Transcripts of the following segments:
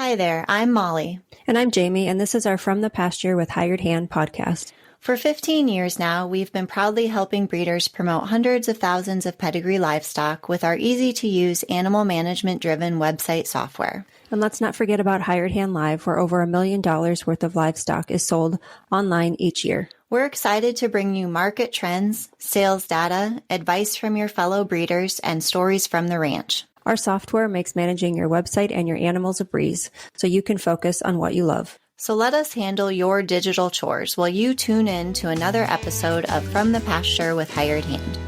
Hi there, I'm Molly. And I'm Jamie, and this is our From the Pasture with Hired Hand podcast. For 15 years now, we've been proudly helping breeders promote hundreds of thousands of pedigree livestock with our easy-to-use animal management-driven website software. And let's not forget about Hired Hand Live, where over $1 million worth of livestock is sold online each year. We're excited to bring you market trends, sales data, advice from your fellow breeders, and stories from the ranch. Our software makes managing your website and your animals a breeze, so you can focus on what you love. So let us handle your digital chores while you tune in to another episode of From the Pasture with Hired Hand.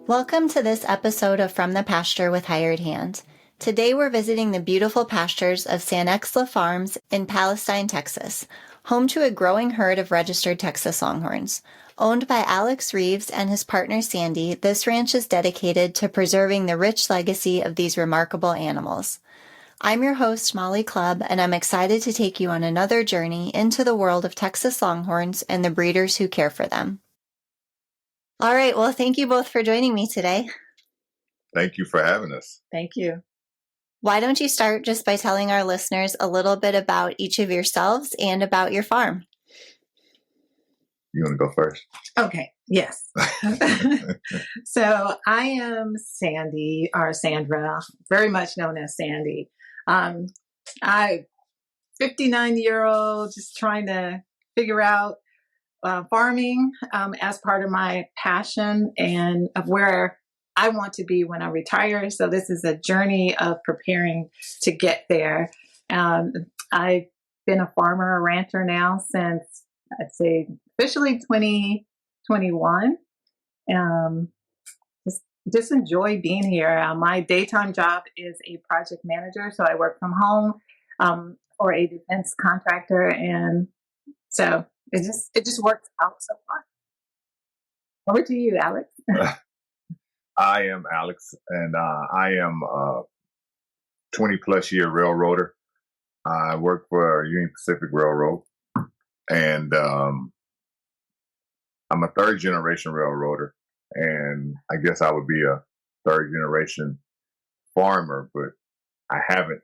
Welcome to this episode of From the Pasture with Hired Hand. Today we're visiting the beautiful pastures of SanXela Farms in Palestine, Texas, home to a growing herd of registered Texas Longhorns. Owned by Alex Reeves and his partner Sandi, this ranch is dedicated to preserving the rich legacy of these remarkable animals. I'm your host, Molly Clubb, and I'm excited to take you on another journey into the world of Texas Longhorns and the breeders who care for them. All right, well, thank you both for joining me today. Thank you for having us. Thank you. Why don't you start just by telling our listeners a little bit about each of yourselves and about your farm? You want to go first? Okay, yes. So I am Sandi, or Sandra, very much known as Sandi. I 59-year-old, just trying to figure out farming as part of my passion and of where I want to be when I retire. So this is a journey of preparing to get there. I've been a farmer, a rancher now since, I'd say, officially 2021. Just enjoy being here. My daytime job is a project manager, so I work from home for a defense contractor, and so it just works out so far. Over to you, Alex. I am Alex, and I am a 20-plus year railroader. I work for Union Pacific Railroad, and I'm a third-generation railroader. And I guess I would be a third generation farmer, but I haven't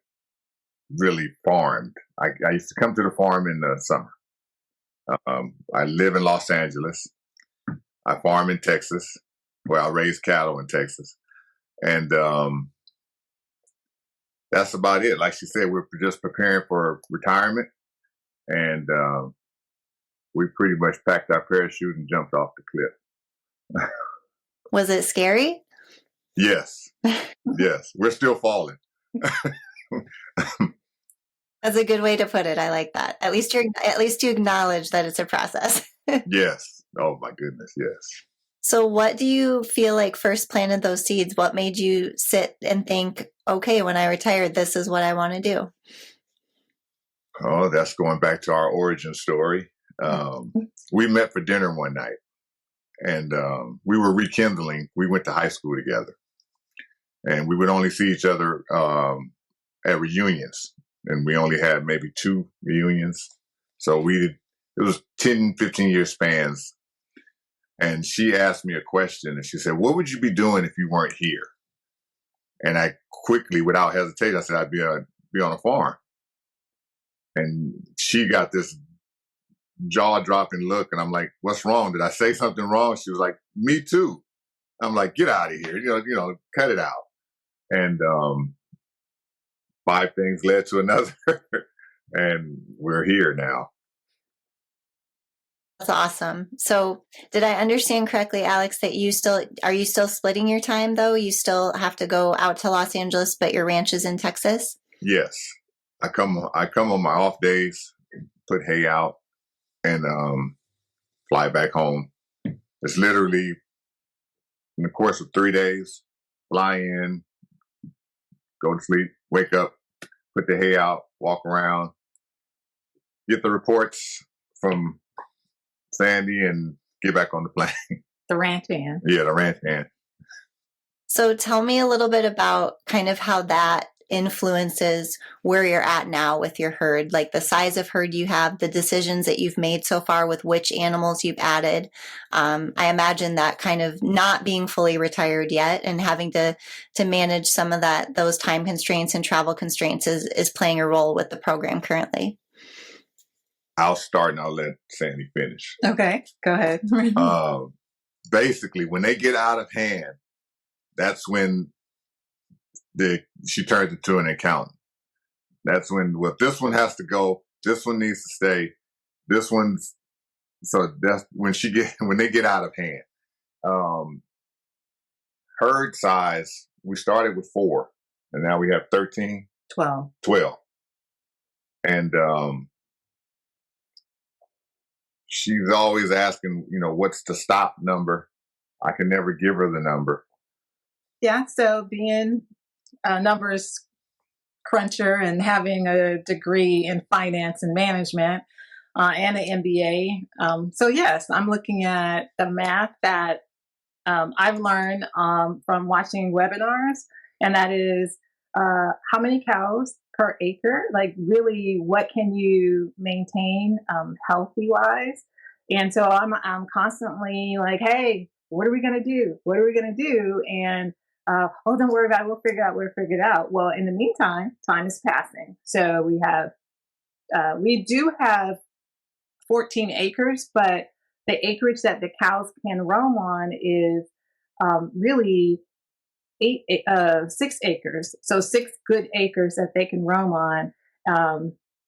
really farmed. I used to come to the farm in the summer. I live in Los Angeles. I farm in Texas. Well, I raise cattle in Texas. And that's about it. Like she said, we're just preparing for retirement. And we pretty much packed our parachute and jumped off the cliff. Was it scary? Yes. Yes. We're still falling. That's a good way to put it. I like that. At least you acknowledge that it's a process. Yes. Oh my goodness. Yes. So what do you feel like first planted those seeds? What made you sit and think, okay, when I retire, this is what I want to do? Oh, that's going back to our origin story. We met for dinner one night. And we were rekindling. We went to high school together. And we would only see each other at reunions. And we only had maybe 2 reunions. So it was 10, 15-year spans. And she asked me a question. And she said, what would you be doing if you weren't here? And I quickly, without hesitation, I said, I'd be on a farm. And she got this jaw-dropping look, and I'm like, what's wrong? Did I say something wrong? She was like, me too. I'm like, get out of here. You know, cut it out. And 5 things led to another, and we're here now. That's awesome. So did I understand correctly, Alex, that are you still splitting your time though? You still have to go out to Los Angeles, but your ranch is in Texas? Yes. I come on my off days, put hay out, and fly back home. It's literally in the course of 3 days, fly in, go to sleep, wake up, put the hay out, walk around, get the reports from Sandi, and get back on the plane. The ranch hand. Yeah, the ranch hand. So tell me a little bit about kind of how that influences where you're at now with your herd, like the size of herd you have, the decisions that you've made so far with which animals you've added. I imagine that kind of not being fully retired yet and having to manage some of those time constraints and travel constraints is playing a role with the program currently. I'll start and I'll let Sandi finish. Okay, go ahead. Basically, when they get out of hand, that's when she turns into an accountant. That's when, well, this one has to go. This one needs to stay. This one's, so that's when when they get out of hand. Herd size, we started with 4 and now we have 13. 12. And, she's always asking, what's the stop number? I can never give her the number. Yeah, so being a numbers cruncher and having a degree in finance and management and an MBA. So yes, I'm looking at the math that I've learned from watching webinars, and that is how many cows per acre, like really what can you maintain healthy wise. And so I'm constantly like, hey, what are we going to do? What are we going to do? And oh, don't worry about it. We'll figure it out. Well, in the meantime, time is passing. So we do have 14 acres, but the acreage that the cows can roam on is really 6 acres. So 6 good acres that they can roam on.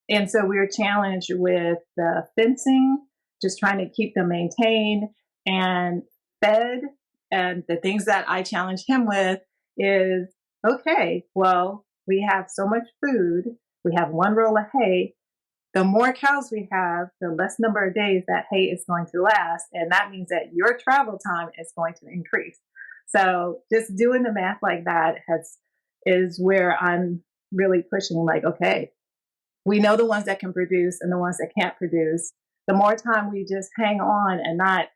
And so we were challenged with the fencing, just trying to keep them maintained and fed. And the things that I challenge him with is, okay, well, we have so much food. We have 1 roll of hay. The more cows we have, the less number of days that hay is going to last. And that means that your travel time is going to increase. So just doing the math like that is where I'm really pushing, like, okay, we know the ones that can produce and the ones that can't produce. The more time we just hang on and not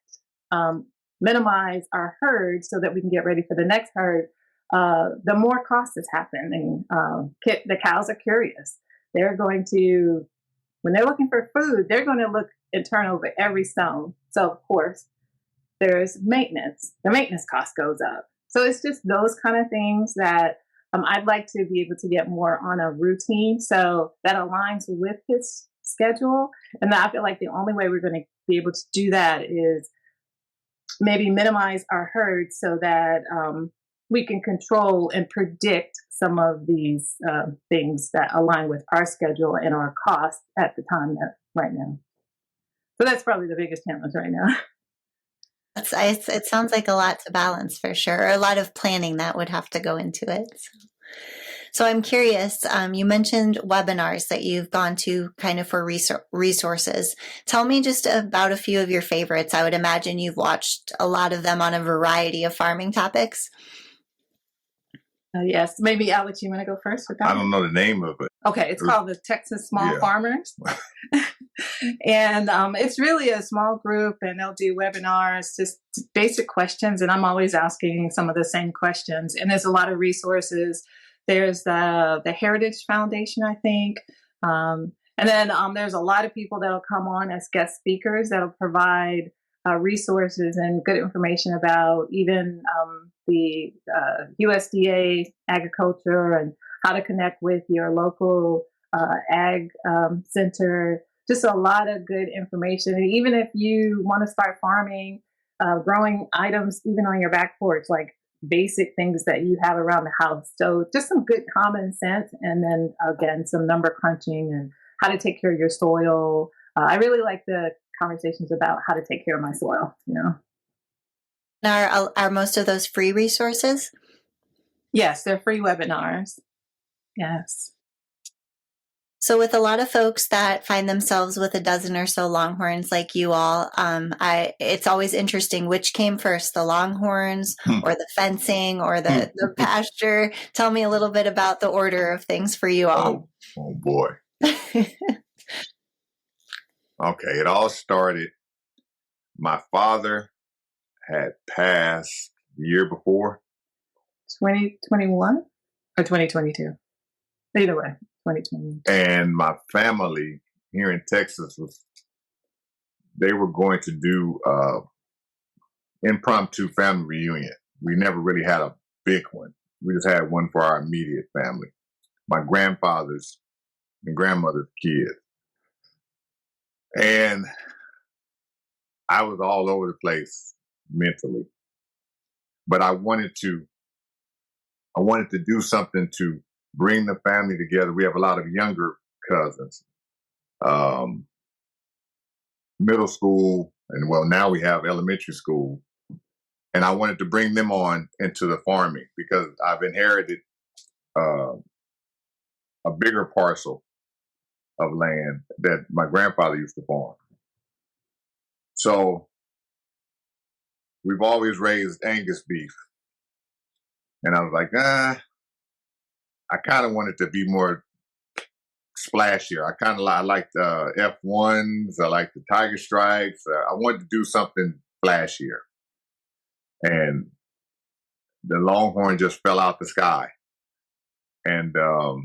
minimize our herd so that we can get ready for the next herd, the more cost is happening. The cows are curious. They're going to, when they're looking for food, they're going to look and turn over every stone. So of course, there's maintenance. The maintenance cost goes up. So it's just those kind of things that I'd like to be able to get more on a routine. So that aligns with his schedule. And I feel like the only way we're going to be able to do that is maybe minimize our herd so that we can control and predict some of these things that align with our schedule and our costs at the time right now. So that's probably the biggest challenge right now. It sounds like a lot to balance for sure. A lot of planning that would have to go into it. So I'm curious, you mentioned webinars that you've gone to kind of for resources. Tell me just about a few of your favorites. I would imagine you've watched a lot of them on a variety of farming topics. Yes, maybe Alex, you want to go first with that? I don't know the name of it. Okay, it's called the Texas Small Farmers. And it's really a small group, and they'll do webinars, just basic questions. And I'm always asking some of the same questions. And there's a lot of resources. There's the Heritage Foundation, I think. And then there's a lot of people that'll come on as guest speakers that'll provide resources and good information about even the USDA agriculture and how to connect with your local ag center. Just a lot of good information. And even if you want to start farming, growing items, even on your back porch, like basic things that you have around the house. So just some good common sense. And then again, some number crunching and how to take care of your soil. I really like the conversations about how to take care of my soil, Are most of those free resources? Yes, they're free webinars. Yes. So with a lot of folks that find themselves with a dozen or so Longhorns like you all, it's always interesting which came first, the Longhorns or the fencing or the pasture. Tell me a little bit about the order of things for you all. Oh boy. Okay, it all started, my father had passed the year before. 2021 or 2022? Either way, 2020. And my family here in Texas they were going to do impromptu family reunion. We never really had a big one. We just had one for our immediate family, my grandfather's and grandmother's kids. And I was all over the place mentally, but I wanted to do something to bring the family together. We have a lot of younger cousins, middle school, and well, now we have elementary school. And I wanted to bring them on into the farming because I've inherited a bigger parcel of land that my grandfather used to farm. So we've always raised Angus beef. And I was like, I kind of wanted to be more splashier. I liked F1s. I liked the Tiger Stripes. I wanted to do something flashier. And the Longhorn just fell out the sky. And I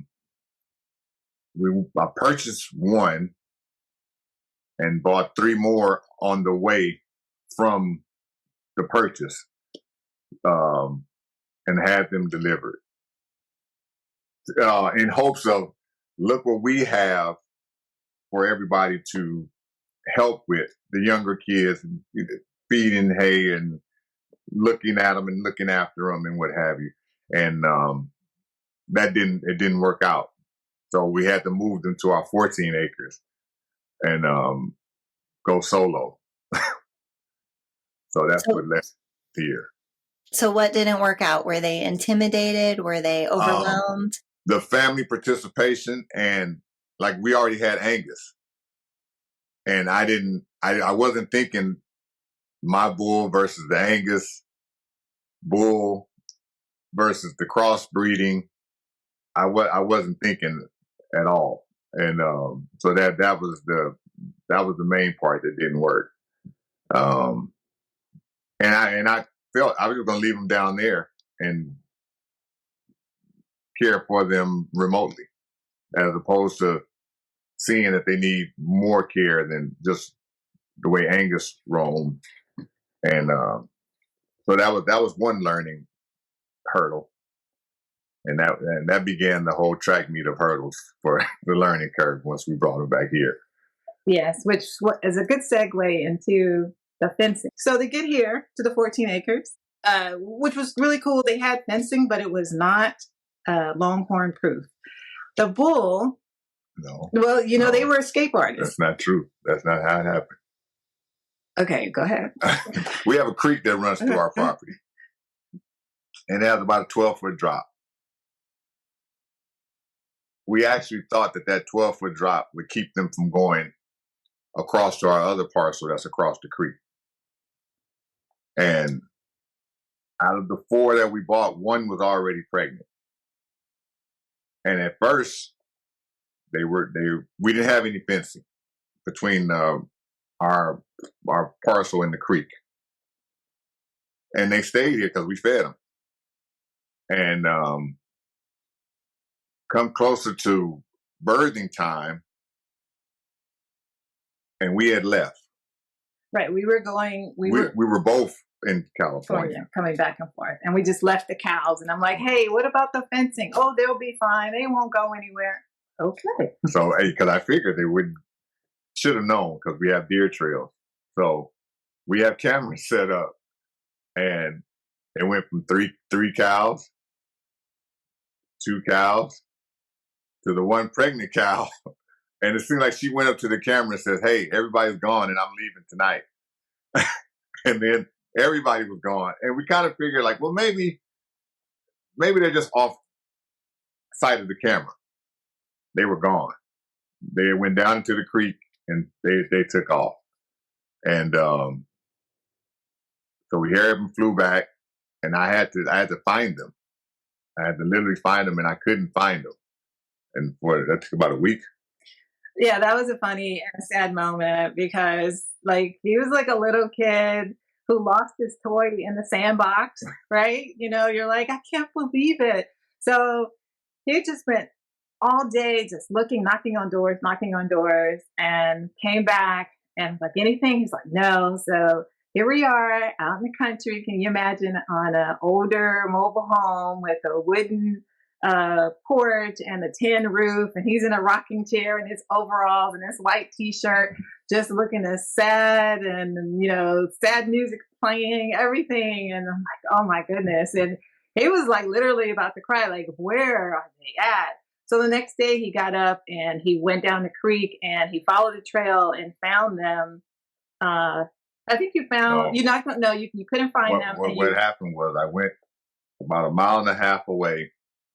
purchased one and bought 3 more on the way from the purchase, and had them delivered in hopes of, look what we have for everybody to help with, the younger kids, feeding hay and looking at them and looking after them and what have you. And it didn't work out. So we had to move them to our 14 acres and go solo. So that's what led here. So what didn't work out? Were they intimidated? Were they overwhelmed? The family participation, and like we already had Angus. And I wasn't thinking my bull versus the Angus bull versus the crossbreeding. I wasn't thinking at all. And so that was the main part that didn't work. And I felt I was just going to leave them down there and care for them remotely, as opposed to seeing that they need more care than just the way Angus roamed. And so that was one learning hurdle, and that began the whole track meet of hurdles for the learning curve once we brought them back here. Yes, which is a good segue into the fencing. So they get here to the 14 acres, which was really cool. They had fencing, but it was not Longhorn proof. The bull, no. Well, no. They were escape artists. That's not true. That's not how it happened. Okay, go ahead. We have a creek that runs through our property, and it has about a 12-foot drop. We actually thought that 12-foot drop would keep them from going across to our other parcel that's across the creek. And out of the 4 that we bought, 1 was already pregnant. And at first, we didn't have any fencing between our parcel and the creek. And they stayed here because we fed them. And come closer to birthing time, and we had left. Right, we were both in California, coming back and forth, and we just left the cows. And I'm like, hey, what about the fencing? Oh, they'll be fine. They won't go anywhere. Okay. So, because I figured they should have known, because we have deer trails. So we have cameras set up, and it went from three cows, 2 cows, to the 1 pregnant cow. And it seemed like she went up to the camera and said, hey, everybody's gone and I'm leaving tonight. And then everybody was gone. And we kind of figured, like, well, maybe they're just off sight of the camera. They were gone. They went down into the creek and they took off. And so we heard them, flew back, and I had to find them. I had to literally find them, and I couldn't find them. And that took about a week. Yeah, that was a funny and sad moment, because like he was like a little kid who lost his toy in the sandbox, right? You're like, I can't believe it. So he just went all day just looking, knocking on doors, and came back and like, anything? He's like, no. So here we are out in the country. Can you imagine, on an older mobile home with a wooden porch and a tin roof, and he's in a rocking chair in his overalls and his white t-shirt, just looking as sad, and sad music playing, everything. And I'm like, oh my goodness. And he was like literally about to cry, like, where are they at? So the next day he got up and he went down the creek and he followed the trail and found them. I think you found, you couldn't find them. What happened was, I went about 1.5 miles away,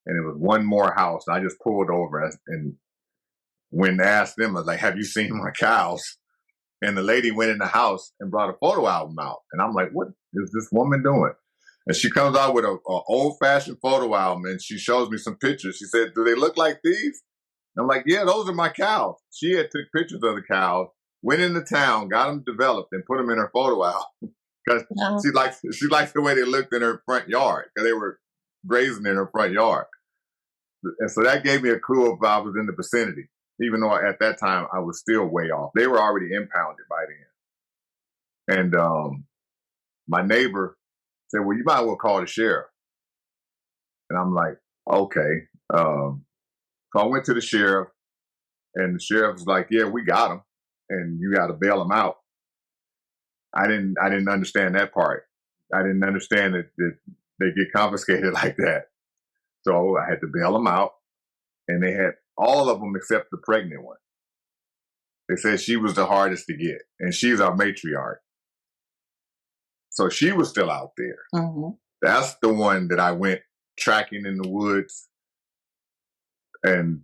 and it was one more house. I just pulled over, and when I asked them, I was like, have you seen my cows? And the lady went in the house and brought a photo album out. And I'm like, what is this woman doing? And she comes out with a old-fashioned photo album, and she shows me some pictures. She said, do they look like these? And I'm like, yeah, those are my cows. She had took pictures of the cows, went into town, got them developed, and put them in her photo album. Because she liked the way they looked in her front yard, because they were grazing in her front yard. And so that gave me a clue if I was in the vicinity, even though at that time I was still way off. They were already impounded by then. And my neighbor said, well, you might as well call the sheriff. And I'm like, okay. So I went to the sheriff, and the sheriff was like, yeah, we got him, and you got to bail him out. I didn't understand that part. I didn't understand that they get confiscated like that. So I had to bail them out, and they had all of them except the pregnant one. They said she was the hardest to get, and she's our matriarch. So she was still out there. Mm-hmm. That's the one that I went tracking in the woods and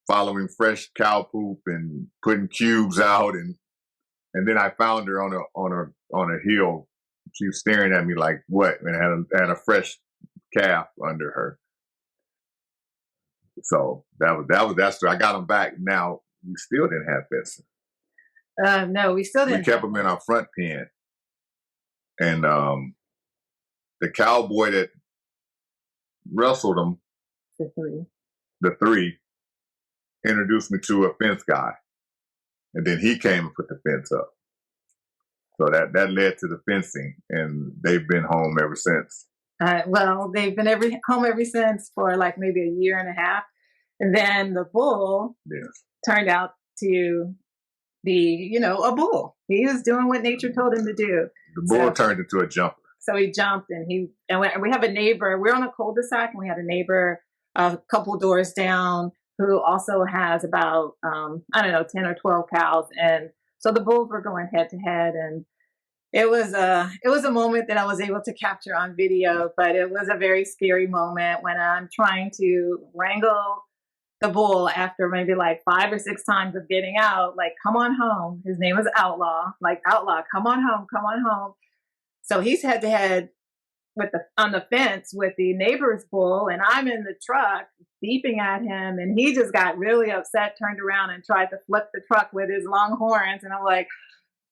following fresh cow poop and putting cubes out, and then I found her on a hill. She was staring at me like, what? And had a fresh calf under her. So that was that story. I got them back. Now we still didn't have fencing. No, we still didn't. We kept them in our front pen, and the cowboy that wrestled them, the three, introduced me to a fence guy, and then he came and put the fence up. So that led to the fencing, and they've been home ever since. Well, they've been home ever since for like maybe a year and a half. And then the bull turned out to be, a bull. He was doing what nature told him to do. The bull turned into a jumper. So he jumped, and we have a neighbor. We're on a cul-de-sac, and we had a neighbor a couple doors down who also has about, 10 or 12 cows. And so the bulls were going head to head, and it was a moment that I was able to capture on video, but it was a very scary moment when I'm trying to wrangle the bull after maybe like 5 or 6 times of getting out, like, come on home. His name was Outlaw, come on home. So he's head to head on the fence with the neighbor's bull, and I'm in the truck beeping at him, and he just got really upset, turned around and tried to flip the truck with his long horns. And I'm like,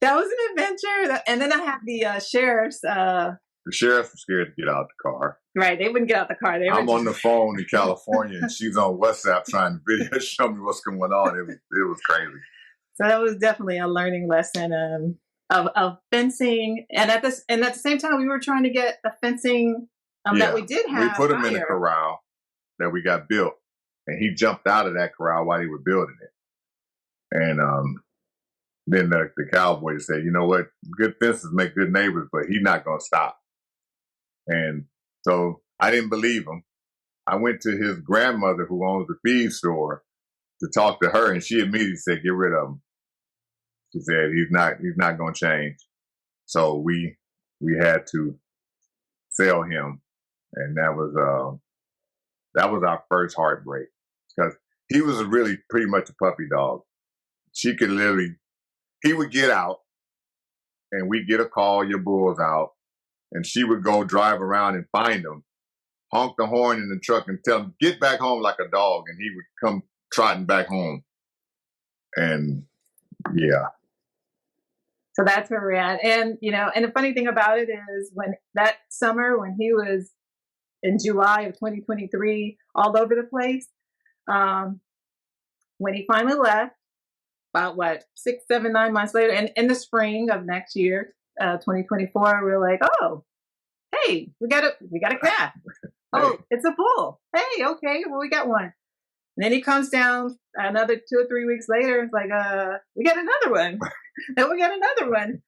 that was an adventure. And then I have the sheriffs. The sheriffs were scared to get out the car. Right. They wouldn't get out the car. I'm on the phone in California, and she's on WhatsApp trying to video show me what's going on. It was crazy. So that was definitely a learning lesson of fencing. And at the same time, we were trying to get the fencing that we did have. We put him in a corral that we got built, and he jumped out of that corral while they were building it. And then the cowboy said, you know what, good fences make good neighbors, but he's not going to stop. And so I didn't believe him. I went to his grandmother, who owns the feed store, to talk to her, and she immediately said, get rid of him. She said, he's not going to change. So we had to sell him. And that was our first heartbreak, because he was really pretty much a puppy dog. She could literally, he would get out, and we'd get a call, your bull's out, and she would go drive around and find him, honk the horn in the truck and tell him, get back home like a dog, and he would come trotting back home. And yeah. So that's where we're at. And, and the funny thing about it is, when that summer, when he was in July of 2023, all over the place, When he finally left, about 6, 7, 9 months later, and in the spring of next year, 2024, we were like, oh, hey, we got a calf. Oh, it's a bull. Hey, okay, well, we got one. And then he comes down another 2 or 3 weeks later. It's like, we got another one. Then we got another one.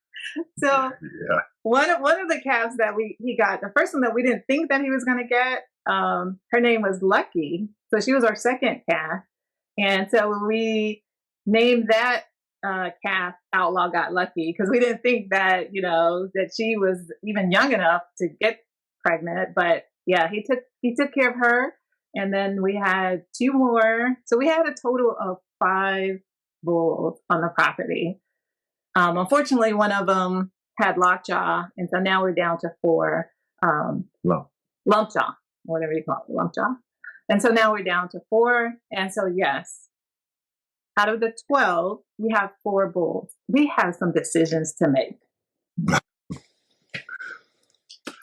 So Yeah. one of the calves that he got, the first one that we didn't think that he was going to get, her name was Lucky. So she was our second calf. And so we named that calf Outlaw Got Lucky, because we didn't think that, that she was even young enough to get pregnant. But yeah, he took care of her. And then we had 2 more. So we had a total of 5 bulls on the property. Unfortunately, one of them had lockjaw. And so now we're down to 4 lumpjaw, whatever you call it, lumpjaw. And so now we're down to 4. And so, yes, out of the 12, we have 4 bulls. We have some decisions to make.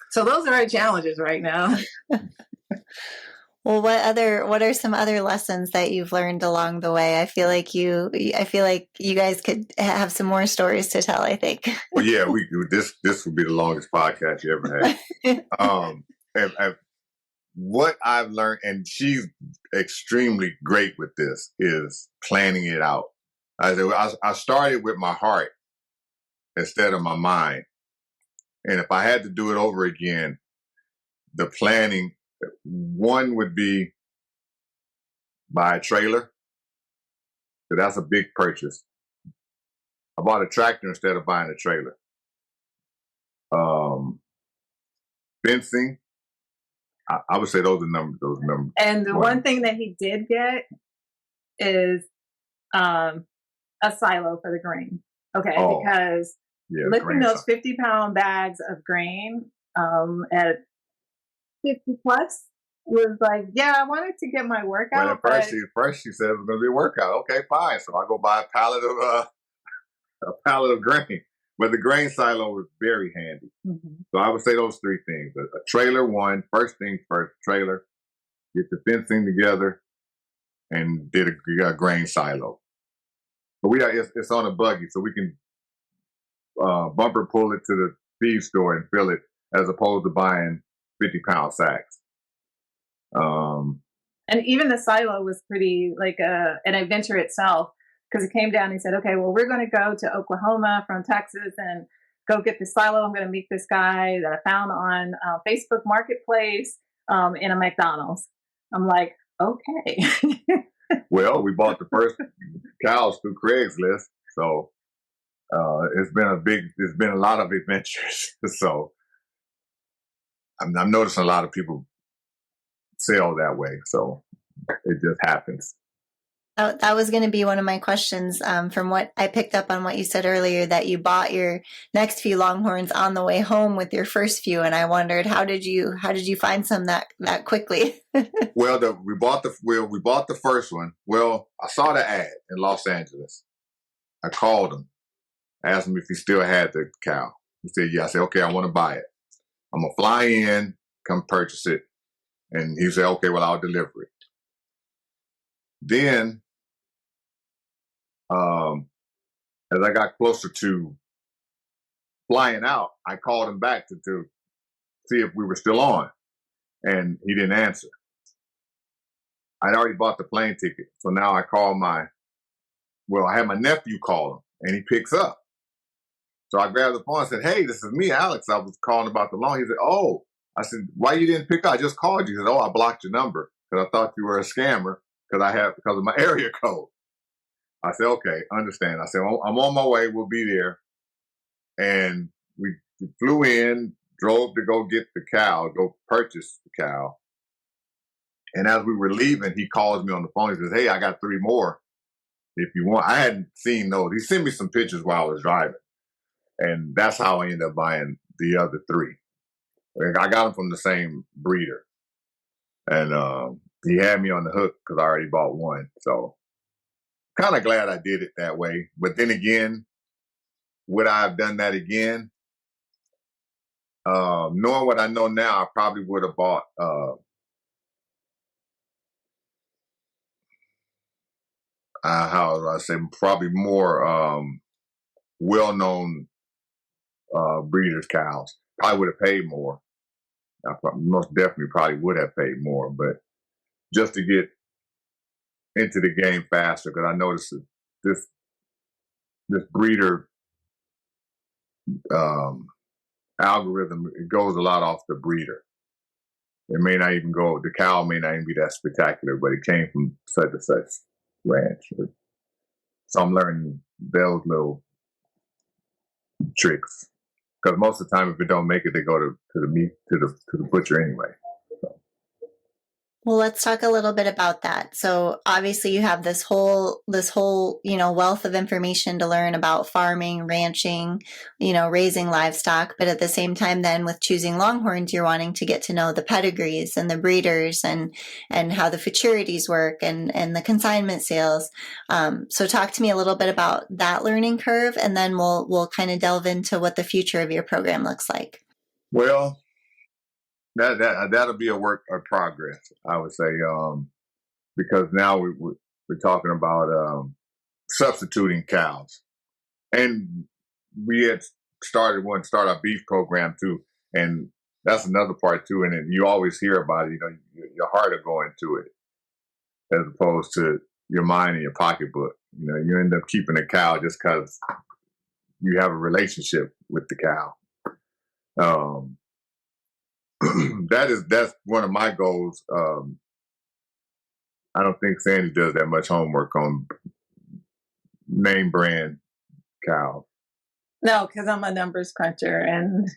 So those are our challenges right now. Well, what are some other lessons that you've learned along the way? I feel like you guys could have some more stories to tell, I think. Well, yeah, this would be the longest podcast you ever had. And what I've learned, and she's extremely great with this, is planning it out. I started with my heart instead of my mind. And if I had to do it over again, the planning, one would be buy a trailer. So that's a big purchase. I bought a tractor instead of buying a trailer. Fencing. I would say those numbers. And the one thing that he did get is a silo for the grain. Okay, because lifting those 50-pound bags of grain at 50 plus was like, yeah, I wanted to get my workout. Well, at first she said it was going to be a workout. Okay, fine. So I go buy a pallet of grain. But the grain silo was very handy. Mm-hmm. So I would say those 3 things. A trailer, first things first, trailer, get the fencing together, and did a grain silo. But it's on a buggy, so we can bumper pull it to the feed store and fill it, as opposed to buying 50-pound sacks. And even the silo was pretty like an adventure itself, because he came down and he said, okay, well, we're going to go to Oklahoma from Texas and go get the silo. I'm going to meet this guy that I found on Facebook Marketplace in a McDonald's. I'm like, okay. Well, we bought the first cows through Craigslist. So it's been a lot of adventures. So I'm noticing a lot of people sell that way. So it just happens. That was going to be one of my questions, from what I picked up on what you said earlier, that you bought your next few Longhorns on the way home with your first few. And I wondered, how did you find some that quickly? Well, we bought the first one. Well, I saw the ad in Los Angeles. I called him, asked him if he still had the cow. He said, yeah. I said, okay, I want to buy it. I'm going to fly in, come purchase it. And he said, okay, well, I'll deliver it. Then, as I got closer to flying out, I called him back to see if we were still on, and he didn't answer. I'd already bought the plane ticket, so now I I had my nephew call him, and he picks up. So I grabbed the phone and said, hey, this is me, Alex. I was calling about the loan. He said, oh. I said, why you didn't pick up? I just called you. He said, oh, I blocked your number because I thought you were a scammer because of my area code. I said, okay, understand. I said, I'm on my way. We'll be there. And we flew in, drove to go get the cow, go purchase the cow. And as we were leaving, he calls me on the phone. He says, hey, I got 3 more if you want. I hadn't seen those. He sent me some pictures while I was driving. And that's how I ended up buying the other 3. I got them from the same breeder. And he had me on the hook because I already bought one. So kind of glad I did it that way. But then again, would I have done that again? Knowing what I know now, I probably would have bought how do I say, probably more well-known breeders' cows. Probably would have paid more. Most definitely probably would have paid more, but just to get into the game faster, because I noticed that this breeder um, algorithm, it goes a lot off the breeder. It may not even go. The cow may not even be that spectacular, but it came from such and such ranch. So I'm learning those little tricks. Because most of the time, if it don't make it, they go to the meat to the butcher anyway. So. Well, let's talk a little bit about that. So obviously you have this whole, wealth of information to learn about farming, ranching, raising livestock. But at the same time, then with choosing Longhorns, you're wanting to get to know the pedigrees and the breeders and how the futurities work and the consignment sales. So talk to me a little bit about that learning curve, and then we'll kind of delve into what the future of your program looks like. Well, that'll be a work of progress, I would say, because now we're talking about substituting cows, and we had wanted to start our beef program too, and that's another part too. And you always hear about it, your heart will go into it as opposed to your mind and your pocketbook. You end up keeping a cow just because you have a relationship with the cow. That's one of my goals. I don't think Sandi does that much homework on name brand cows. No, because I'm a numbers cruncher, and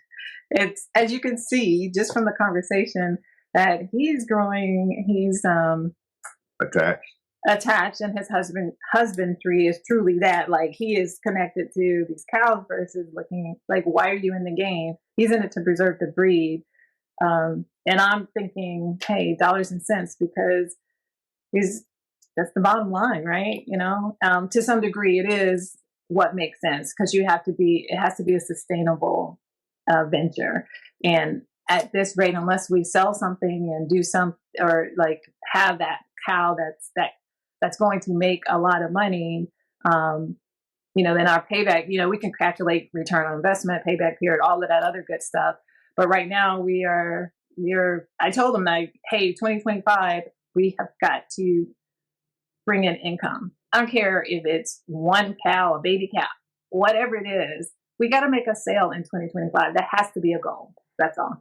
it's, as you can see just from the conversation, that he's growing. He's attached, and his husbandry is truly that. Like, he is connected to these cows versus looking like, why are you in the game? He's in it to preserve the breed. And I'm thinking, hey, dollars and cents, because that's the bottom line, right? To some degree, it is what makes sense, because it has to be a sustainable venture. And at this rate, unless we sell something and do some, or like have that cow that's going to make a lot of money, then our payback, we can calculate return on investment, payback period, all of that other good stuff. But right now I told them, like, hey, 2025, we have got to bring in income. I don't care if it's one cow, a baby cow, whatever it is, we got to make a sale in 2025. That has to be a goal. That's all.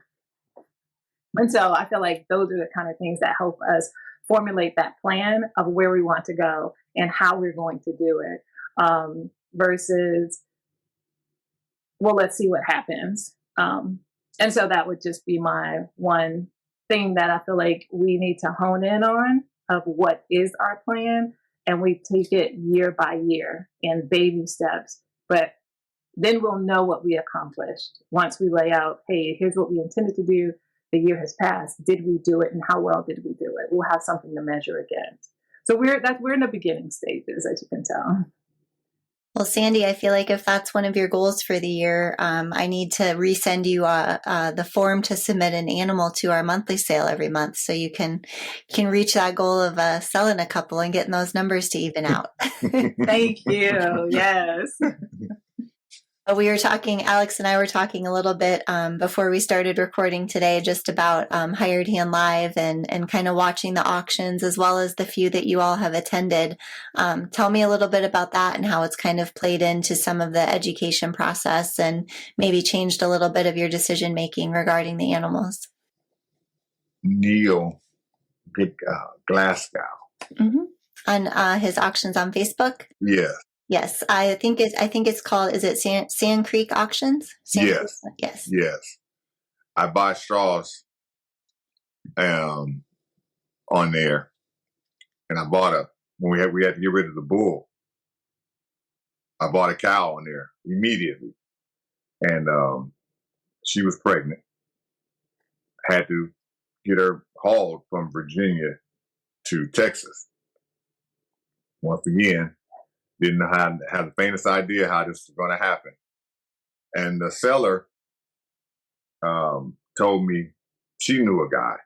And so I feel like those are the kind of things that help us formulate that plan of where we want to go and how we're going to do it, versus, well, let's see what happens. And so that would just be my one thing that I feel like we need to hone in on, of what is our plan. And we take it year by year in baby steps. But then we'll know what we accomplished once we lay out, hey, here's what we intended to do. The year has passed. Did we do it? And how well did we do it? We'll have something to measure against. So we're in the beginning stages, as you can tell. Well, Sandi, I feel like if that's one of your goals for the year, I need to resend you the form to submit an animal to our monthly sale every month, so you can reach that goal of selling a couple and getting those numbers to even out. Thank you. Yes. Alex and I were talking a little bit before we started recording today, just about Hired Hand Live and kind of watching the auctions, as well as the few that you all have attended. Tell me a little bit about that and how it's kind of played into some of the education process and maybe changed a little bit of your decision making regarding the animals. Neil Glasgow. Mm-hmm. On his auctions on Facebook? Yes. Yes, I think it's called, is it Sand Creek Auctions? Yes. Creek? Yes. Yes. I buy straws on there, and I bought when we had to get rid of the bull. I bought a cow on there immediately, and she was pregnant. Had to get her hauled from Virginia to Texas. Once again, didn't have the faintest idea how this was going to happen. And the seller told me she knew a guy.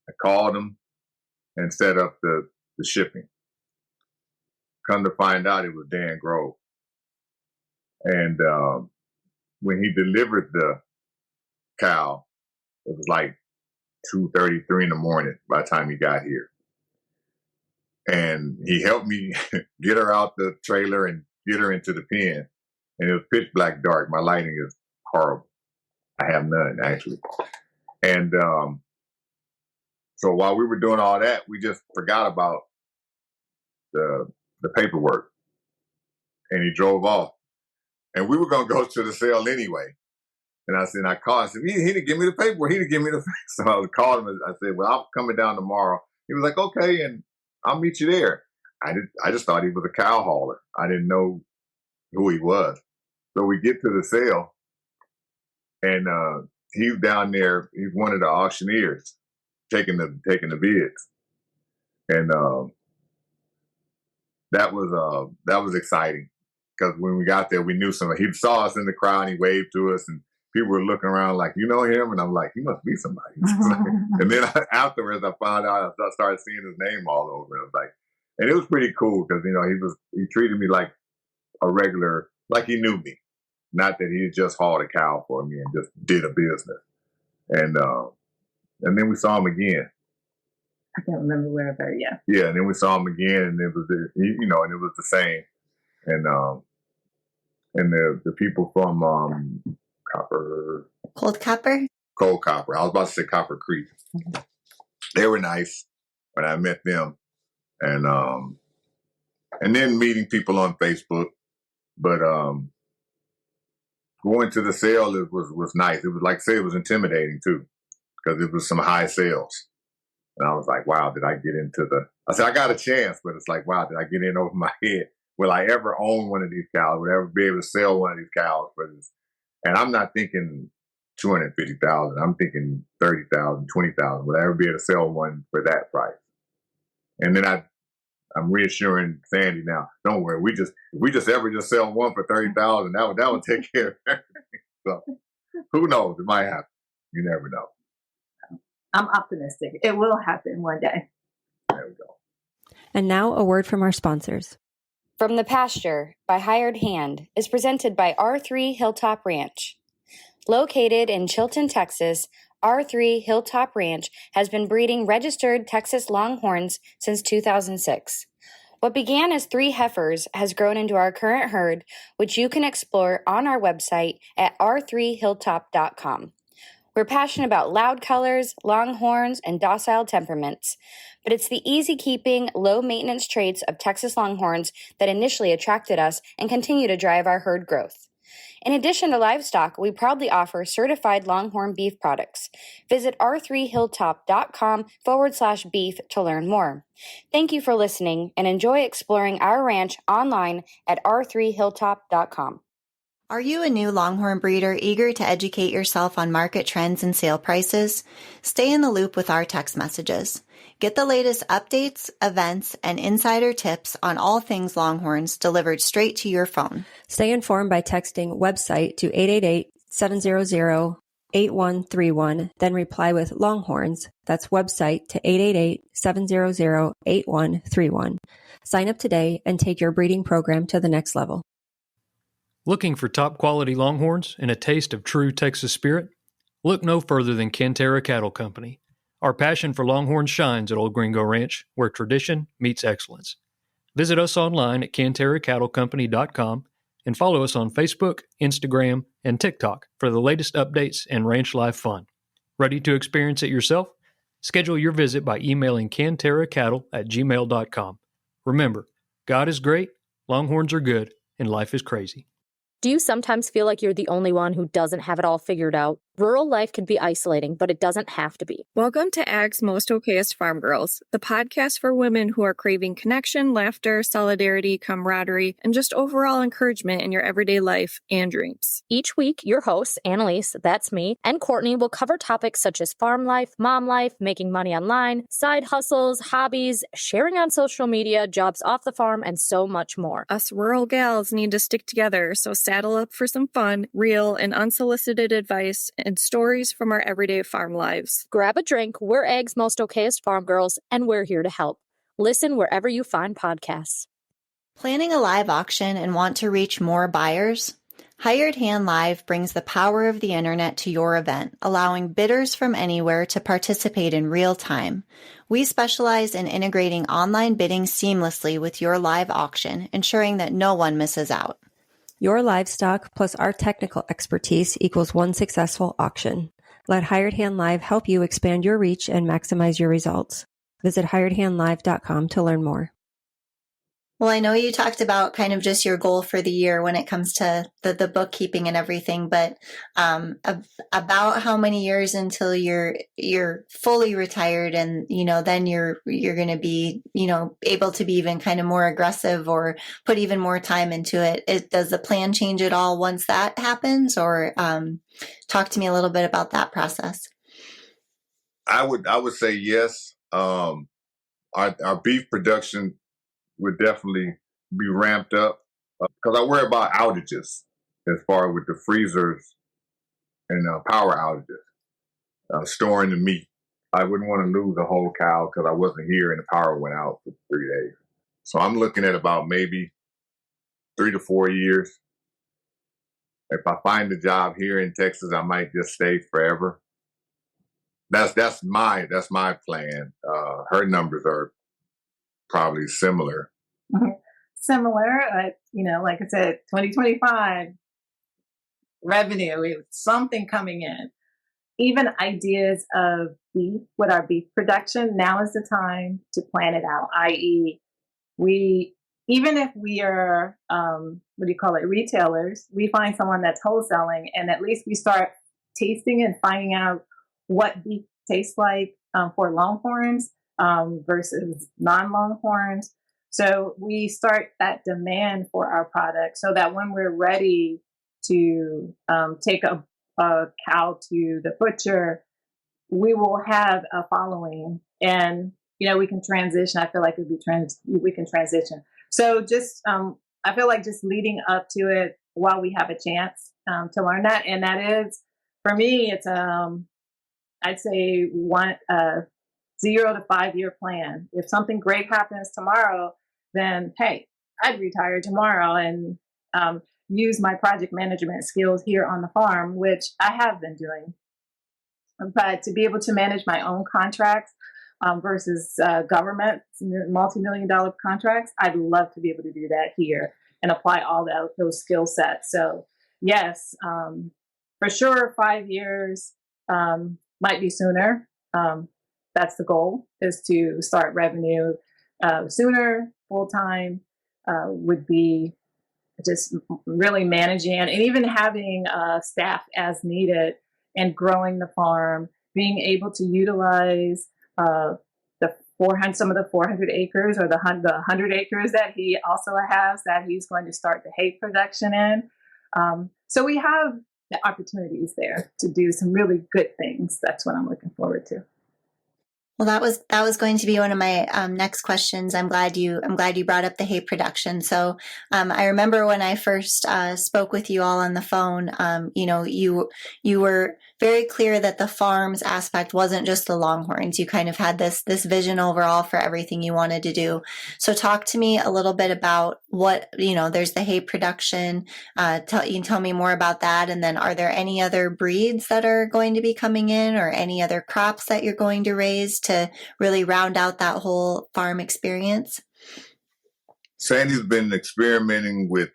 I called him and set up the shipping. come to find out, it was Dan Grove. And when he delivered the cow, it was like 2:33 in the morning by the time he got here. And he helped me get her out the trailer and get her into the pen. And it was pitch black dark. My lighting is horrible. I have none, actually. And so while we were doing all that, we just forgot about the paperwork. And he drove off. And we were going to go to the sale anyway. And I called. I said, he didn't give me the paperwork. He didn't give me the. So I called him. And I said, well, I'm coming down tomorrow. He was like, okay, and I'll meet you there. I just thought he was a cow hauler. I didn't know who he was. So we get to the sale, and he's down there. He's one of the auctioneers taking the bids, and that was exciting because when we got there, we knew somebody. He saw us in the crowd, and he waved to us, and people were looking around like, you know him? And I'm like, he must be somebody. And then afterwards, I found out, I started seeing his name all over. And I was like, and it was pretty cool because, he treated me like a regular, like he knew me. Not that he had just hauled a cow for me and just did a business. And then we saw him again. I can't remember where, but yeah. Yeah, and then we saw him again, and it was and it was the same. And the people from Cold Copper. I was about to say Copper Creek. They were nice when I met them, and then meeting people on Facebook. But going to the sale was nice. It was like I say, it was intimidating too, because it was some high sales. And I was like, wow, did I get into I said, I got a chance, but it's like, wow, did I get in over my head? Will I ever own one of these cows? Will I ever be able to sell one of these cows for this? And I'm not thinking 250,000. I'm thinking 30,000, 20,000. Will I ever be able to sell one for that price? And then I'm reassuring Sandi now, don't worry, if we just ever sell one for 30,000, that would take care of everything. So who knows? It might happen. You never know. I'm optimistic. It will happen one day. There we go. And now a word from our sponsors. From the Pasture by Hired Hand is presented by R3 Hilltop Ranch. Located in Chilton, Texas, R3 Hilltop Ranch has been breeding registered Texas Longhorns since 2006. What began as 3 heifers has grown into our current herd, which you can explore on our website at r3hilltop.com. We're passionate about loud colors, longhorns, and docile temperaments, but it's the easy-keeping, low-maintenance traits of Texas Longhorns that initially attracted us and continue to drive our herd growth. In addition to livestock, we proudly offer certified Longhorn beef products. Visit r3hilltop.com/beef to learn more. Thank you for listening and enjoy exploring our ranch online at r3hilltop.com. Are you a new Longhorn breeder eager to educate yourself on market trends and sale prices? Stay in the loop with our text messages. Get the latest updates, events, and insider tips on all things Longhorns delivered straight to your phone. Stay informed by texting website to 888-700-8131, then reply with Longhorns. That's website to 888-700-8131. Sign up today and take your breeding program to the next level. Looking for top-quality Longhorns and a taste of true Texas spirit? Look no further than Cantera Cattle Company. Our passion for Longhorns shines at Old Gringo Ranch, where tradition meets excellence. Visit us online at CanteraCattleCompany.com and follow us on Facebook, Instagram, and TikTok for the latest updates and ranch life fun. Ready to experience it yourself? Schedule your visit by emailing CanteraCattle@gmail.com. Remember, God is great, Longhorns are good, and life is crazy. Do you sometimes feel like you're the only one who doesn't have it all figured out? Rural life can be isolating, but it doesn't have to be. Welcome to Ag's Most Okayest Farm Girls, the podcast for women who are craving connection, laughter, solidarity, camaraderie, and just overall encouragement in your everyday life and dreams. Each week, your hosts, Annalise, that's me, and Courtney will cover topics such as farm life, mom life, making money online, side hustles, hobbies, sharing on social media, jobs off the farm, and so much more. Us rural gals need to stick together, so saddle up for some fun, real, and unsolicited advice and stories from our everyday farm lives. Grab a drink, we're Ag's Most Okayest Farm Girls, and we're here to help. Listen wherever you find podcasts. Planning a live auction and want to reach more buyers? Hired Hand Live brings the power of the internet to your event, allowing bidders from anywhere to participate in real time. We specialize in integrating online bidding seamlessly with your live auction, ensuring that no one misses out. Your livestock plus our technical expertise equals one successful auction. Let Hired Hand Live help you expand your reach and maximize your results. Visit hiredhandlive.com to learn more. Well, I know you talked about kind of just your goal for the year when it comes to the bookkeeping and everything, but about how many years until you're fully retired, and then you're going to be able to be even kind of more aggressive or put even more time into it. Does the plan change at all once that happens, or talk to me a little bit about that process? I would say yes. Our beef production would definitely be ramped up because I worry about outages as far with the freezers and power outages, storing the meat. I wouldn't want to lose a whole cow because I wasn't here and the power went out for 3 days. So I'm looking at about maybe 3 to 4 years. If I find a job here in Texas, I might just stay forever. That's my plan. Her numbers are probably similar. Similar, like I said, 2025 revenue, it's something coming in. Even ideas of beef, with our beef production, now is the time to plan it out, i.e. even if we are, retailers, we find someone that's wholesaling, and at least we start tasting and finding out what beef tastes like for Longhorns versus non-Longhorns. So we start that demand for our product so that when we're ready to take a cow to the butcher, we will have a following, and we can transition. I feel like we can transition. So just I feel like just leading up to it while we have a chance to learn that, and that is for me, it's I'd say 0 to 5 year plan. If something great happens tomorrow, then hey, I'd retire tomorrow and use my project management skills here on the farm, which I have been doing. But to be able to manage my own contracts versus government multi-million-dollar contracts, I'd love to be able to do that here and apply all those skill sets. So yes, for sure, 5 years, might be sooner. That's the goal, is to start revenue sooner. Full time would be just really managing and even having staff as needed and growing the farm, being able to utilize some of the 400 acres or the 100 acres that he also has that he's going to start the hay production in. So we have the opportunities there to do some really good things. That's what I'm looking forward to. Well, that was going to be one of my next questions. I'm glad you brought up the hay production. So I remember when I first spoke with you all on the phone, you were very clear that the farms aspect wasn't just the Longhorns. You kind of had this vision overall for everything you wanted to do. So talk to me a little bit about what, there's the hay production. You can tell me more about that. And then are there any other breeds that are going to be coming in, or any other crops that you're going to raise to really round out that whole farm experience? Sandi's been experimenting with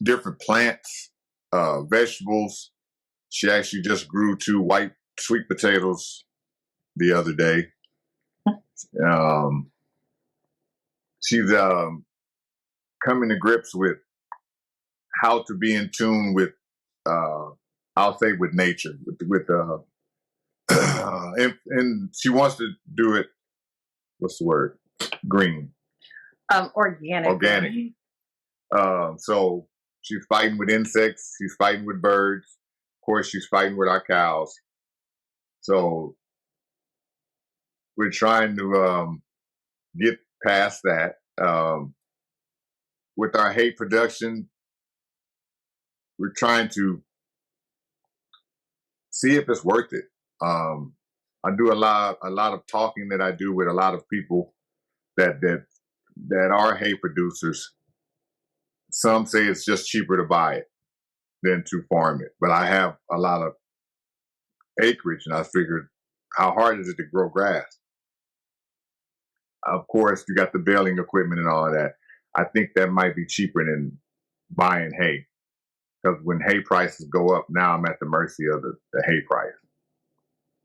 different plants, vegetables. She actually just grew 2 white sweet potatoes the other day. She's coming to grips with how to be in tune with, I'll say, with nature, with and she wants to do it. What's the word? Green. Organic. So she's fighting with insects. She's fighting with birds. Of course, she's fighting with our cows. So we're trying to get past that. With our hay production, we're trying to see if it's worth it. I do a lot of talking that I do with a lot of people that that are hay producers, some say it's just cheaper to buy it than to farm it. But I have a lot of acreage, and I figured, how hard is it to grow grass? Of course, you got the baling equipment and all of that. I think that might be cheaper than buying hay, because when hay prices go up, now I'm at the mercy of the hay price.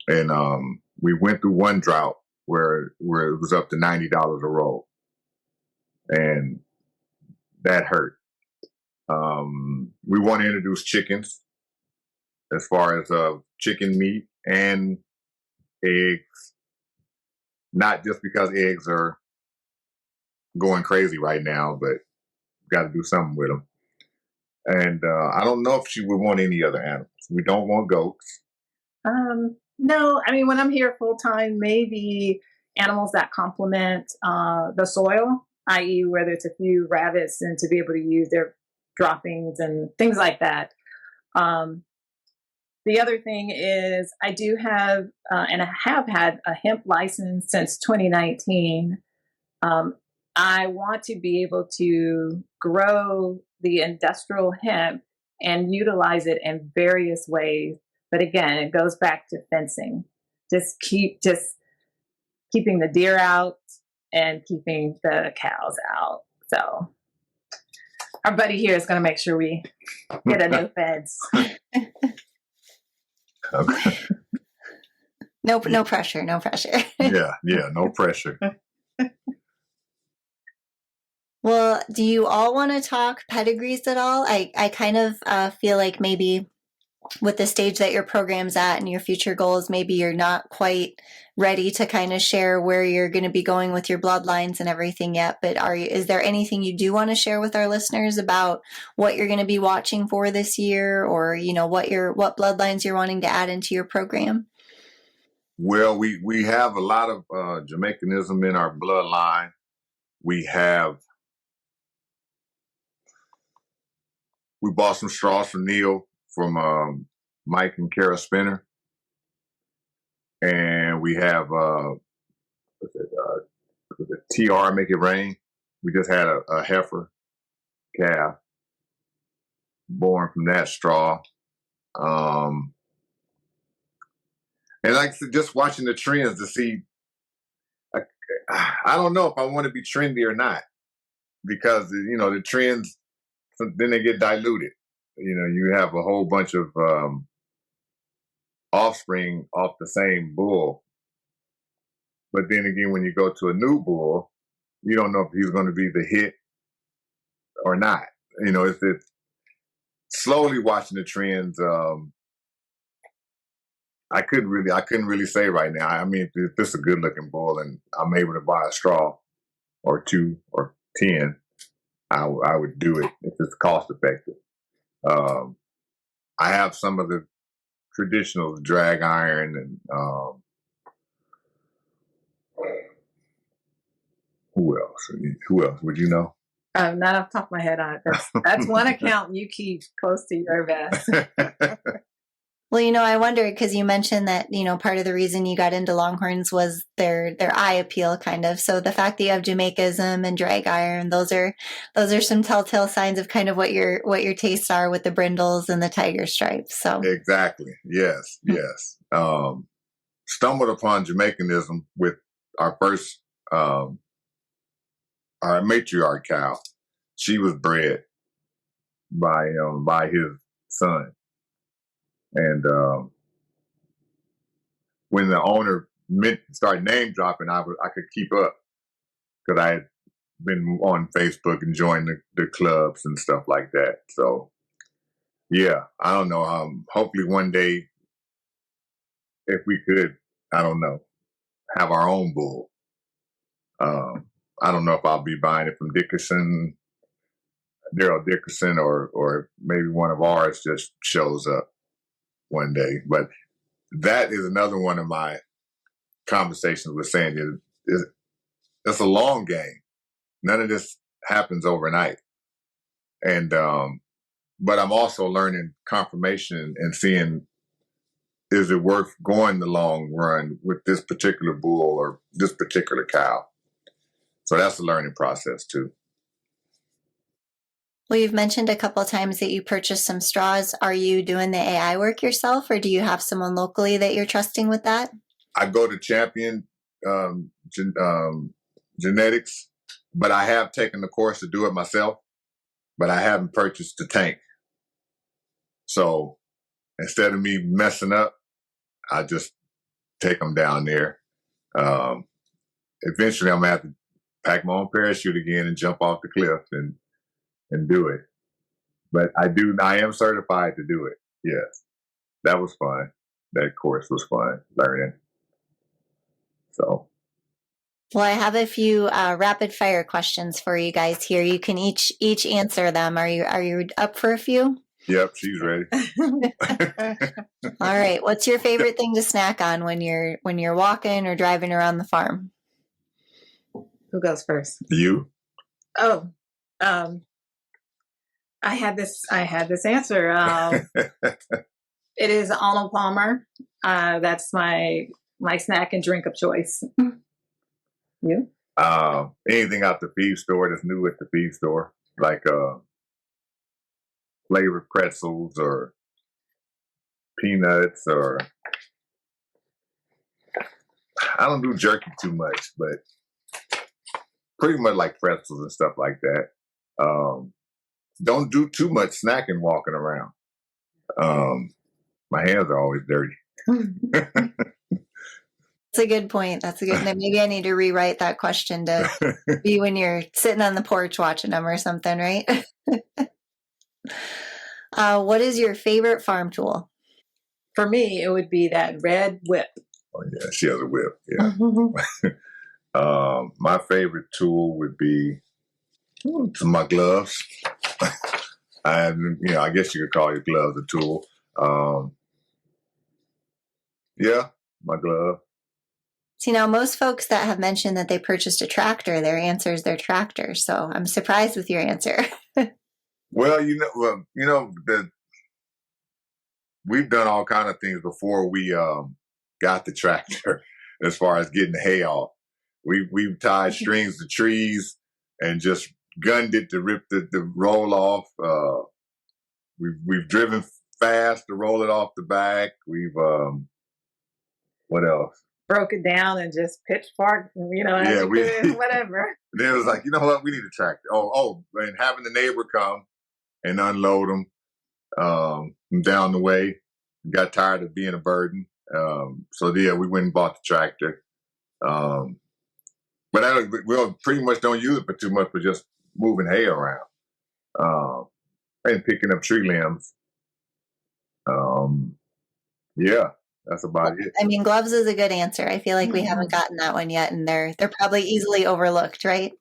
And we went through one drought where it was up to $90 a roll, and that hurt. We want to introduce chickens, as far as chicken meat and eggs, not just because eggs are going crazy right now, but got to do something with them. And I don't know if she would want any other animals. We don't want goats. No, I mean, when I'm here full time, maybe animals that complement the soil, i.e., whether it's a few rabbits and to be able to use their droppings and things like that. The other thing is I do have, and I have had a hemp license since 2019. I want to be able to grow the industrial hemp and utilize it in various ways. But again, it goes back to fencing. Just keeping the deer out and keeping the cows out. So our buddy here is going to make sure we get a new fence. Okay. No pressure. No pressure. Yeah, no pressure. Well, do you all want to talk pedigrees at all? I kind of feel like maybe with the stage that your program's at and your future goals, maybe you're not quite ready to kind of share where you're going to be going with your bloodlines and everything yet. But is there anything you do want to share with our listeners about what you're going to be watching for this year, or what bloodlines you're wanting to add into your program? Well, we have a lot of Jamaicanism in our bloodline. We bought some straws from Neil, from Mike and Kara Spinner. And we have the TR Make It Rain. We just had a heifer calf born from that straw. And like just watching the trends to see, I don't know if I want to be trendy or not, because the trends, then they get diluted. You have a whole bunch of offspring off the same bull. But then again, when you go to a new bull, you don't know if he's going to be the hit or not. It's slowly watching the trends. I couldn't really say right now. I mean, if this is a good looking bull and I'm able to buy a straw or 2 or 10, I would do it if it's cost effective. I have some of the traditional drag iron and who else would you know? Not off the top of my head. That's one account you keep close to your vest. Well, I wondered, because you mentioned that, part of the reason you got into Longhorns was their eye appeal, kind of. So the fact that you have Jamaicanism and drag iron, those are some telltale signs of kind of what your tastes are with the brindles and the tiger stripes. So exactly. Yes. Stumbled upon Jamaicanism with our first, our matriarch cow. She was bred by his son. And when the owner started name dropping, I could keep up, because I had been on Facebook and joined the clubs and stuff like that. So, yeah, I don't know. Hopefully one day, if we could, I don't know, have our own bull. I don't know if I'll be buying it from Daryl Dickerson, or maybe one of ours just shows up one day. But that is another one of my conversations with Sandi. It's a long game. None of this happens overnight. And but I'm also learning confirmation and seeing, is it worth going the long run with this particular bull or this particular cow? So that's a learning process too. Well, you've mentioned a couple of times that you purchased some straws. Are you doing the AI work yourself, or do you have someone locally that you're trusting with that? I go to Champion Genetics, but I have taken the course to do it myself, but I haven't purchased the tank. So instead of me messing up, I just take them down there. Eventually, I'm going to have to pack my own parachute again and jump off the cliff and do it. But I am certified to do it. Yes. That was fun. That course was fun learning. So. Well, I have a few rapid fire questions for you guys here. You can each answer them. Are you up for a few? Yep, she's ready. All right. What's your favorite thing to snack on when you're walking or driving around the farm? Who goes first? You. Oh, I had this answer. It is Arnold Palmer. That's my snack and drink of choice. You? Anything out the feed store that's new at the feed store, like flavored pretzels or peanuts, or I don't do jerky too much, but pretty much like pretzels and stuff like that. Don't do too much snacking walking around. My hands are always dirty. That's a good point. Maybe I need to rewrite that question to be when you're sitting on the porch watching them or something, right? What is your favorite farm tool? For me, it would be that red whip. Oh yeah, she has a whip. Yeah. My favorite tool would be my gloves. I guess you could call your gloves a tool. Yeah, my glove. See, now most folks that have mentioned that they purchased a tractor, their answer is their tractor. So I'm surprised with your answer. Well, we've done all kind of things before we got the tractor. As far as getting the hay off, we've tied strings to trees and just gunned it to rip the roll off. We've driven fast to roll it off the back. We've what else? Broke it down and just pitchfork, whatever. Then it was like, you know what? We need a tractor. And having the neighbor come and unload them down the way. Got tired of being a burden. We went and bought the tractor. But we pretty much don't use it for too much, but just moving hay around and picking up tree limbs. Yeah, that's about it. I mean, gloves is a good answer. I feel like we haven't gotten that one yet, and they're probably easily overlooked, right?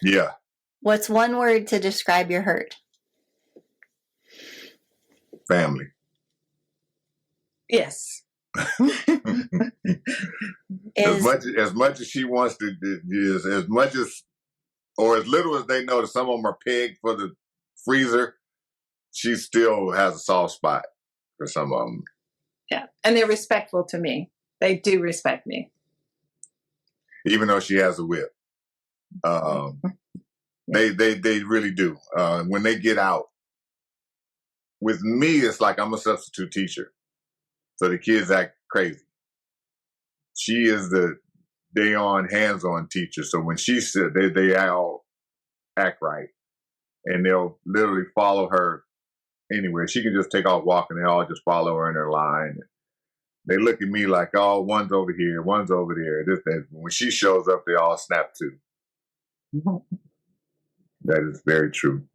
Yeah. What's one word to describe your herd? Family. Yes. As much as she wants to, as much as, or as little as they know that some of them are pegged for the freezer, she still has a soft spot for some of them. Yeah, and they're respectful to me. They do respect me, even though she has a whip. They really do. When they get out, with me, it's like I'm a substitute teacher, so the kids act crazy. She is the day-on, hands-on teacher. So when she said they all act right, and they'll literally follow her anywhere. She can just take off walking. They all just follow her in her line. They look at me like, oh, one's over here, one's over there. When she shows up, they all snap too. That is very true.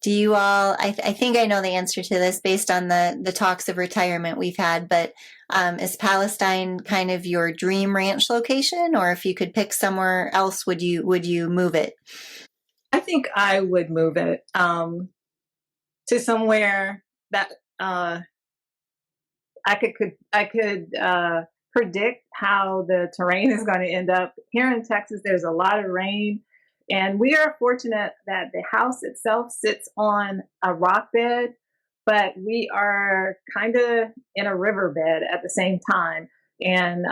Do you all, I think I know the answer to this based on the talks of retirement we've had, but is Palestine kind of your dream ranch location? Or if you could pick somewhere else, would you move it? I think I would move it to somewhere that I could predict how the terrain is going to end up. Here in Texas, there's a lot of rain, and we are fortunate that the house itself sits on a rock bed, but we are kind of in a riverbed at the same time. And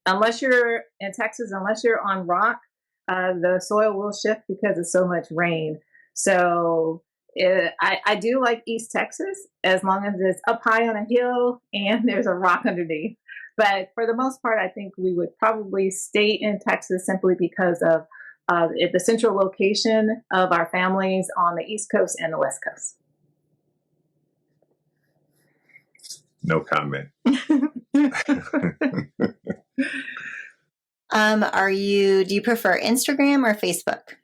unless you're in Texas, unless you're on rock, the soil will shift because of so much rain. So I do like East Texas as long as it's up high on a hill and there's a rock underneath. But for the most part, I think we would probably stay in Texas simply because of the central location of our families on the East Coast and the West Coast. No comment. Do you prefer Instagram or Facebook?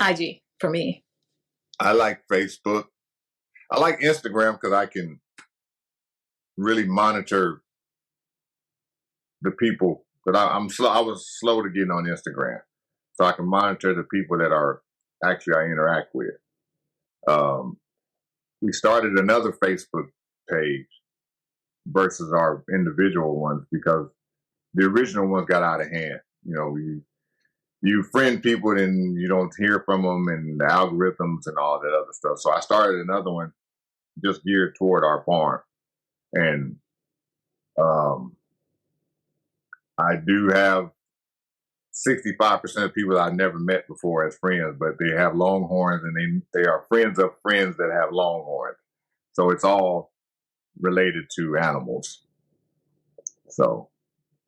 IG for me. I like Facebook. I like Instagram because I can really monitor the people. But I was slow to get on Instagram, so I can monitor the people that I interact with. We started another Facebook page versus our individual ones because the original ones got out of hand. You friend people and you don't hear from them and the algorithms and all that other stuff. So I started another one just geared toward our farm. And I do have 65% of people I've never met before as friends, but they have Longhorns and they are friends of friends that have Longhorns. So it's all related to animals. So,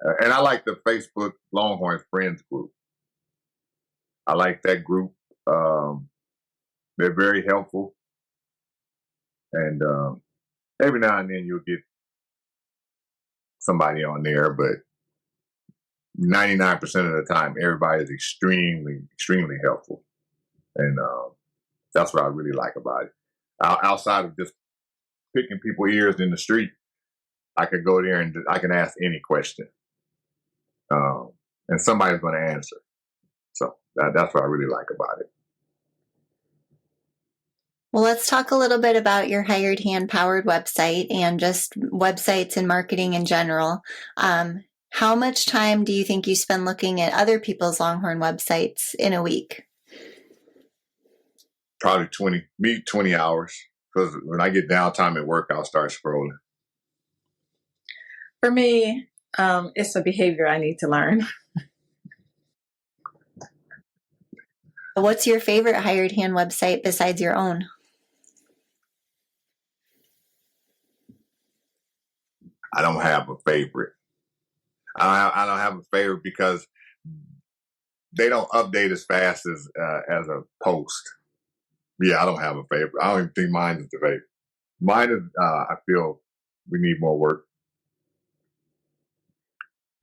and I like the Facebook Longhorns Friends group. I like that group. They're very helpful. And every now and then you'll get somebody on there, but 99% of the time, everybody is extremely, extremely helpful. And that's what I really like about it. Outside of just picking people's ears in the street, I could go there and I can ask any question. And somebody's going to answer. So that's what I really like about it. Well, let's talk a little bit about your hired hand powered website and just websites and marketing in general. How much time do you think you spend looking at other people's Longhorn websites in a week? Probably 20 hours. Because when I get downtime at work, I'll start scrolling. For me, it's a behavior I need to learn. What's your favorite hired hand website besides your own? I don't have a favorite. I don't have a favorite because they don't update as fast as a post. Yeah, I don't have a favorite. I don't even think mine is the favorite. Mine is, I feel we need more work.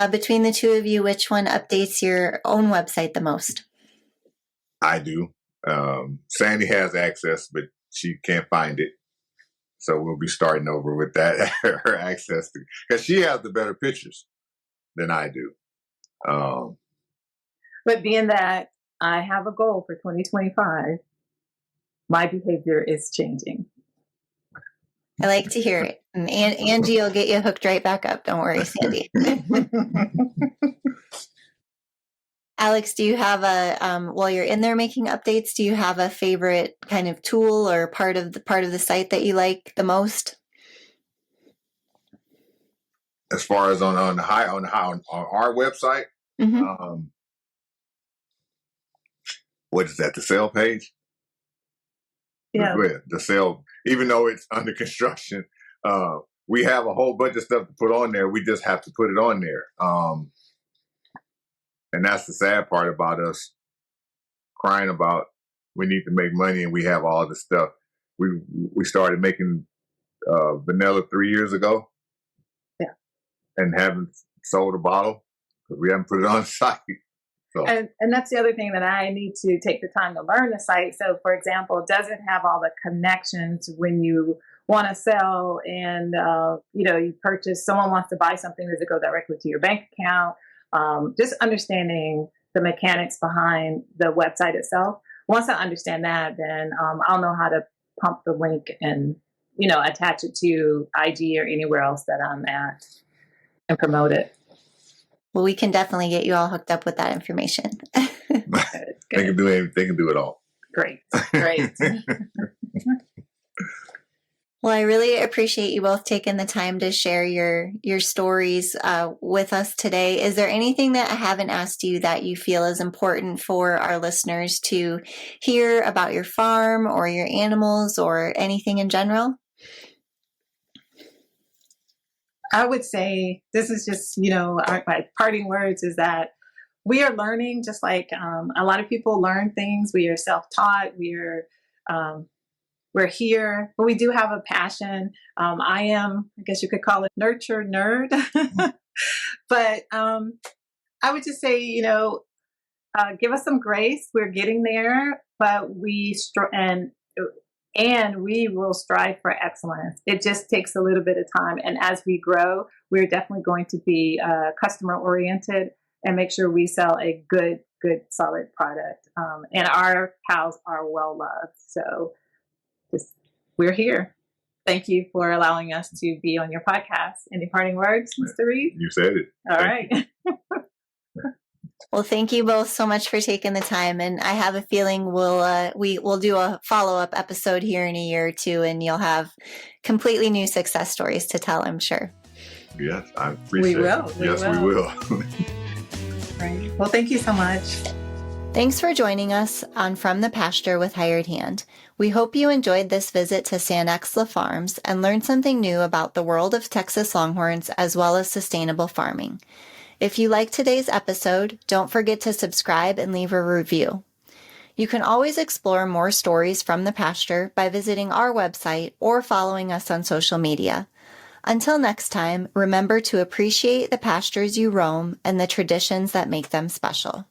Between the two of you, which one updates your own website the most? I do. Sandi has access, but she can't find it. So we'll be starting over with that, her access to, because she has the better pictures than I do. But being that I have a goal for 2025, my behavior is changing. I like to hear it. And Angie will get you hooked right back up. Don't worry, Sandi. Alex, do you have while you're in there making updates, do you have a favorite kind of tool or part of the site that you like the most? As far as on our website, Mm-hmm. What is that? The sale page? Yeah. The sale, even though it's under construction, we have a whole bunch of stuff to put on there. We just have to put it on there. And that's the sad part about us crying about we need to make money and we have all this stuff. We started making vanilla 3 years ago. Yeah. And haven't sold a bottle because we haven't put it on the site. So. And that's the other thing that I need to take the time to learn the site. So, for example, it doesn't have all the connections when you want to sell and, you purchase, someone wants to buy something, does it go directly to your bank account? Just understanding the mechanics behind the website itself. Once I understand that, then I'll know how to pump the link and, attach it to IG or anywhere else that I'm at and promote it. Well, we can definitely get you all hooked up with that information. They can do anything. They can do it all. Great. Well, I really appreciate you both taking the time to share your stories with us today. Is there anything that I haven't asked you that you feel is important for our listeners to hear about your farm or your animals or anything in general? I would say this is just, my parting words is that we are learning just like a lot of people learn things. We are self-taught. We're here, but we do have a passion. I am, I guess you could call it nurture nerd. But I would just say, give us some grace. We're getting there, but and we will strive for excellence. It just takes a little bit of time. And as we grow, we're definitely going to be customer oriented and make sure we sell a good, solid product. And our cows are well loved. So we're here. Thank you for allowing us to be on your podcast. Any parting words, Mr. Reeves? You said it. All right. Well, thank you both so much for taking the time, and I have a feeling we'll do a follow-up episode here in a year or two, and you'll have completely new success stories to tell, I'm sure. Yes, I appreciate it. Yes, we will. Right. Well, thank you so much. Thanks for joining us on From the Pasture with Hired Hand. We hope you enjoyed this visit to SanXela Farms and learned something new about the world of Texas Longhorns as well as sustainable farming. If you liked today's episode, don't forget to subscribe and leave a review. You can always explore more stories from the pasture by visiting our website or following us on social media. Until next time, remember to appreciate the pastures you roam and the traditions that make them special.